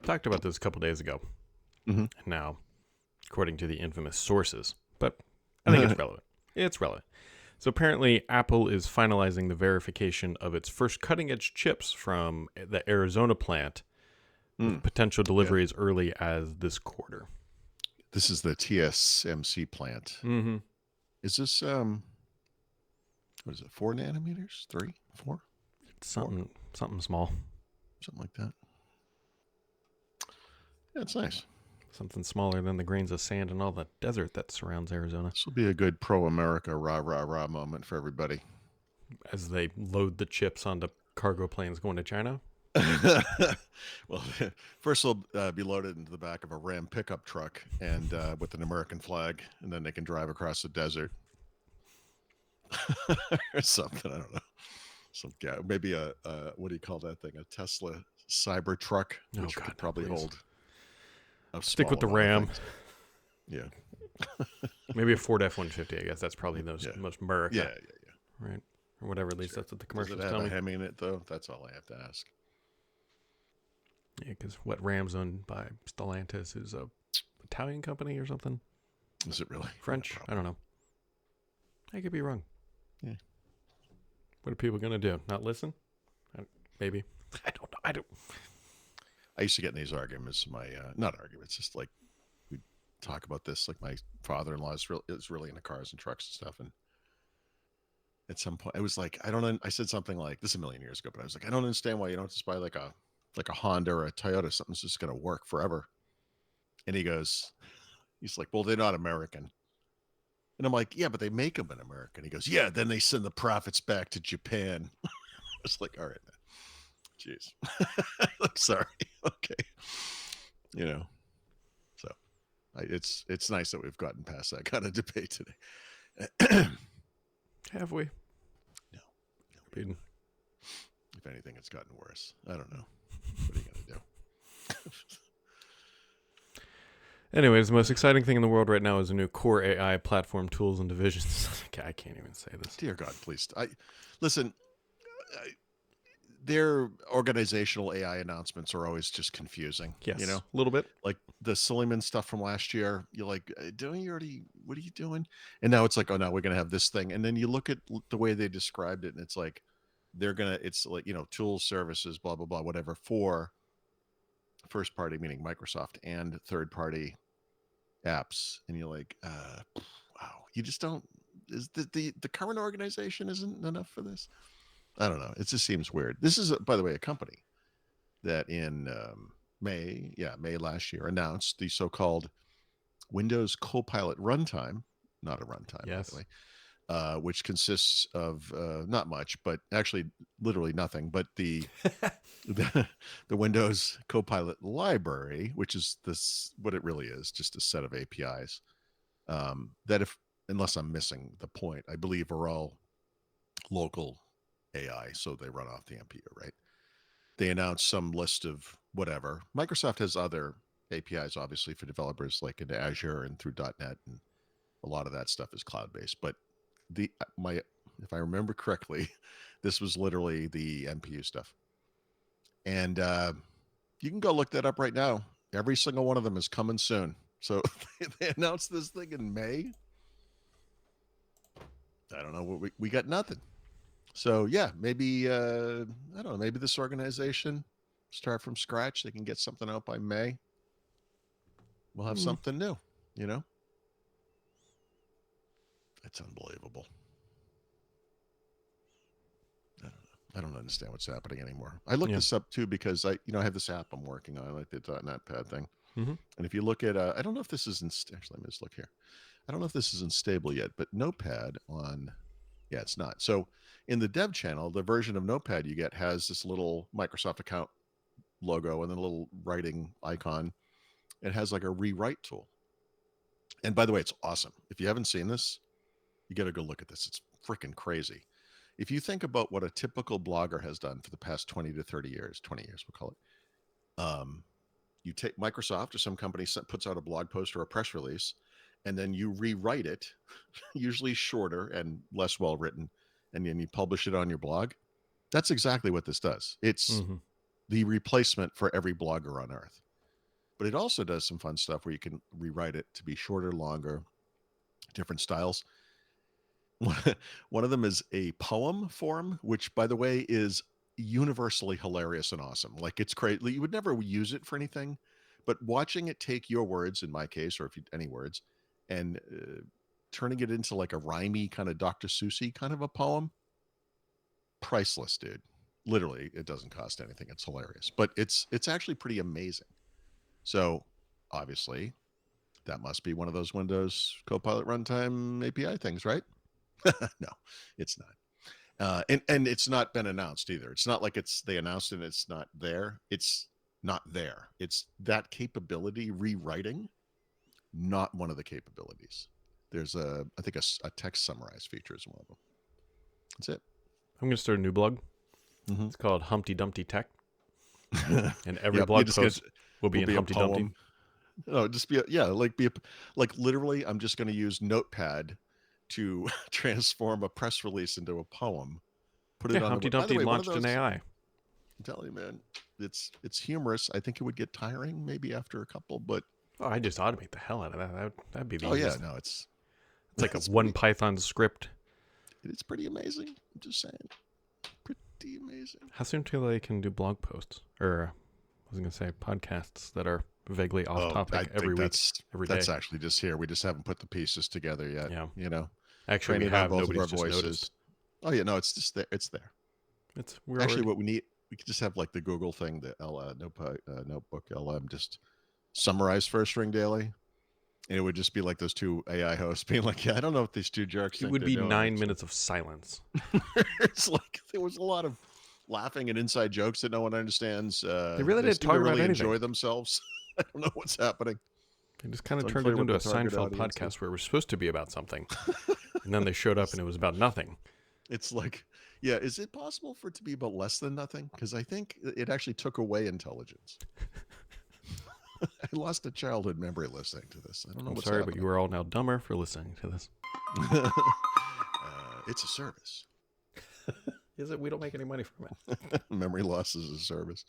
talked about this a couple days ago. Mhm. Now, according to the infamous sources, but I think it's relevant. It's relevant. So apparently, Apple is finalizing the verification of its first cutting-edge chips from the Arizona plant, with potential Yeah. delivery as early as this quarter. This is the TSMC plant. Mm-hmm. Is this what is it? 4 nanometers? 3? 4? Something small. Something like that. Yeah, it's nice. Something smaller than the grains of sand and all the desert that surrounds Arizona. This will be a good pro-America rah rah rah moment for everybody. As they load the chips onto cargo planes going to China. Well, first they'll be loaded into the back of a Ram pickup truck and with an American flag, and then they can drive across the desert or something. I don't know. Some guy, maybe a what do you call that thing? A Tesla Cyber truck, which could probably hold a Stick with the small amount Ram. of things. Yeah. Maybe a Ford F-150. I guess that's probably most America. Yeah. Right. Or whatever. At least that's what the commercials Does it tell have me. a Hemi in it though? That's all I have to ask. Yeah, because what Ram's owned by Stellantis is a Italian company or something. Is it really French? I don't know. I could be wrong. Yeah. What are people gonna do? Not listen? Maybe. I don't know. I used to get in these arguments. Not arguments, just like we talk about this. Like my father-in-law is really into cars and trucks and stuff. And at some point, I was like, I said something like this a million years ago, but I was like, I don't understand why you don't just buy like a Honda or a Toyota. Something's just going to work forever. And he's like, well, they're not American. And I'm like, yeah, but they make them in America. And he goes, yeah, then they send the profits back to Japan. I was like, all right, man. Jeez. I'm sorry. Okay. So it's nice that we've gotten past that kind of debate today. Have we? No. If anything, it's gotten worse. I don't know. What are you going to do? Anyways, the most exciting thing in the world right now is a new core AI platform, tools, and divisions. I can't even say this. Dear God, please. Listen. Their organizational AI announcements are always just confusing. Yes, a little bit. Like the Suleiman stuff from last year. You're like, what are you doing? And now it's like, oh, no, we're going to have this thing. And then you look at the way they described it, and it's like, it's like, tools, services, blah, blah, blah, whatever, for first party, meaning Microsoft, and third party apps. And you're like, wow, you just don't, is the current organization isn't enough for this? I don't know. It just seems weird. This is, by the way, a company that in May last year announced the so-called Windows Copilot runtime, not a runtime, by the way, which consists of not much, but actually literally nothing, but the Windows Copilot library, which is what it really is, just a set of APIs that, unless I'm missing the point, I believe are all local AI, so they run off the MPU, right? They announced some list of whatever. Microsoft has other APIs, obviously, for developers, like into Azure and through .NET, and a lot of that stuff is cloud-based. But if I remember correctly, this was literally the MPU stuff. And you can go look that up right now. Every single one of them is coming soon. So they announced this thing in May. I don't know. We got nothing. So yeah, maybe I don't know. Maybe this organization start from scratch. They can get something out by May. We'll have something new. It's unbelievable. I don't understand what's happening anymore. I looked this up too because I have this app I'm working on, like the .NET Pad thing. Mm-hmm. And if you look at, I don't know if this is actually, let me just look here. I don't know if this is unstable yet, but Notepad on. Yeah, it's not. So in the dev channel, the version of Notepad you get has this little Microsoft account logo and then a little writing icon. It has like a rewrite tool. And by the way, it's awesome. If you haven't seen this, you got to go look at this. It's freaking crazy. If you think about what a typical blogger has done for the past 20 to 30 years, 20 years, we'll call it. You take Microsoft or some company puts out a blog post or a press release, and then you rewrite it, usually shorter and less well written, and then you publish it on your blog. That's exactly what this does. It's the replacement for every blogger on earth. but it also does some fun stuff where you can rewrite it to be shorter, longer, different styles. One of them is a poem form, which, by the way, is universally hilarious and awesome. Like, it's crazy. You would never use it for anything, but watching it take your words, in my case, or if you any words, and turning it into like a rhymey kind of Dr. Seussy kind of a poem, priceless, dude. Literally, it doesn't cost anything. It's hilarious, but it's actually pretty amazing. So, obviously, that must be one of those Windows Copilot runtime API things, right? No, it's not. And it's not been announced either. It's not like they announced it and it's not there. It's not there. It's that capability rewriting, not one of the capabilities. There's I think a text summarize feature is one of them. That's it. I'm going to start a new blog. Mm-hmm. It's called Humpty Dumpty Tech. And every blog post will be in Humpty Dumpty. No, just like literally, I'm just going to use Notepad to transform a press release into a poem. Put it on Humpty Dumpty launched an AI. I'm telling you, man, it's humorous. I think it would get tiring maybe after a couple, but I just automate the hell out of that. That'd be the easiest. Yeah, no, it's like one Python script. It's pretty amazing. I'm just saying, pretty amazing. How soon till they can do blog posts, or I was going to say podcasts that are vaguely off topic every week, every day? That's actually just here. We just haven't put the pieces together yet. Yeah, you know. Actually, we have. Nobody's just noticed. Oh yeah, no, it's just there. It's there. What we need. We could just have like the Google thing, the Notebook LM, just summarize First Ring Daily, and it would just be like those two AI hosts being like, "Yeah, I don't know what these two jerks." It would be 9 minutes of silence. It's like there was a lot of laughing and inside jokes that no one understands. They really didn't talk about anything. Enjoy themselves. I don't know what's happening. They just kind of turned it into a Seinfeld podcast where it was supposed to be about something, and then they showed up and it was about nothing. It's like, yeah, is it possible for it to be about less than nothing? Because I think it actually took away intelligence. I lost a childhood memory listening to this. I don't know what's happening. But you are all now dumber for listening to this. It's a service. Is it? We don't make any money from it. Memory loss is a service.